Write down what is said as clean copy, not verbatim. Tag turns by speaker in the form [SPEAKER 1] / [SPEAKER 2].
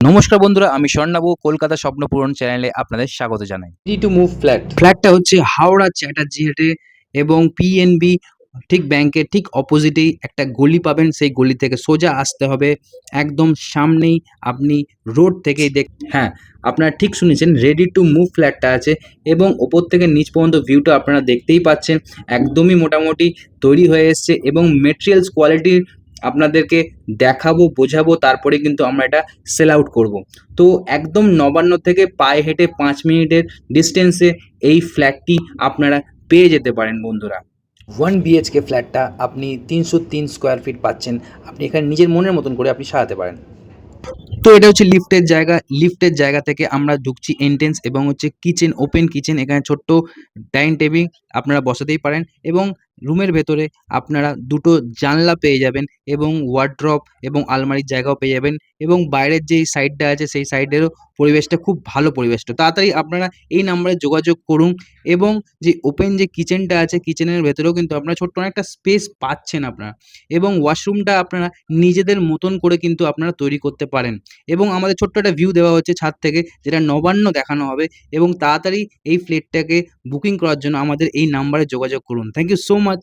[SPEAKER 1] নমস্কার বন্ধুরা, আমি স্বর্ণাবু কলকাতা স্বপ্নপূরণ চ্যানেলে আপনাদের স্বাগত জানাই।
[SPEAKER 2] Ready to move flat.
[SPEAKER 1] ফ্ল্যাটটা হচ্ছে হাওড়া চ্যাটার্জি হাটে এবং পিএনবি ঠিক ব্যাংকের ঠিক অপোজিটেই একটা গলি পাবেন। সেই গলি থেকে সোজা আসতে হবে, একদম সামনেই আপনি রোড থেকেই হ্যাঁ, আপনারা ঠিক শুনেছেন, রেডি টু মুভ ফ্ল্যাটটা আছে এবং ওপর থেকে নিচ পর্যন্ত ভিউটা আপনারা দেখতেই পাচ্ছেন। একদমই মোটামুটি তৈরি হয়ে এসছে এবং মেটেরিয়ালস কোয়ালিটির আপনাদেরকে দেখাবো, বোঝাবো, তারপরে কিন্তু আমরা এটা সেল আউট করব। তো একদম নবান্ন থেকে পায়ে হেঁটে 5 মিনিটের ডিস্টেন্সে এই ফ্ল্যাটটি আপনারা পেয়ে যেতে পারেন বন্ধুরা। 1 বিএইচকে ফ্ল্যাটটা আপনি 303 স্কোয়ার ফিট পাচ্ছেন। আপনি এখানে নিজের মনের মতন করে আপনি সাজাতে পারেন। তো এটা হচ্ছে লিফটের জায়গা। লিফটের জায়গা থেকে আমরা ঢুকছি এন্ট্রেন্স এবং হচ্ছে কিচেন, ওপেন কিচেন। এখানে ছোট্ট ডাইনিং টেবিল আপনারা বসাতেই পারেন এবং রুমের ভেতরে আপনারা দুটো জানলা পেয়ে যাবেন এবং ওয়ার্ড্রপ এবং আলমারির জায়গাও পেয়ে যাবেন এবং বাইরের যেই সাইডটা আছে সেই সাইডেরও পরিবেশটা খুব ভালো পরিবেশটা। তাড়াতাড়ি আপনারা এই নাম্বারে যোগাযোগ করুন এবং যে ওপেন যে কিচেনটা আছে, কিচেনের ভেতরেও কিন্তু আপনারা ছোট্ট অনেকটা স্পেস পাচ্ছেন আপনারা এবং ওয়াশরুমটা আপনারা নিজেদের মতন করে কিন্তু আপনারা তৈরি করতে পারেন এবং আমাদের ছোট্ট একটা ভিউ দেওয়া হচ্ছে ছাদ থেকে, যেটা নবান্ন দেখানো হবে এবং তাড়াতাড়ি এই ফ্ল্যাটটাকে বুকিং করার জন্য আমাদের এই নাম্বারে যোগাযোগ করুন। Thank you so much.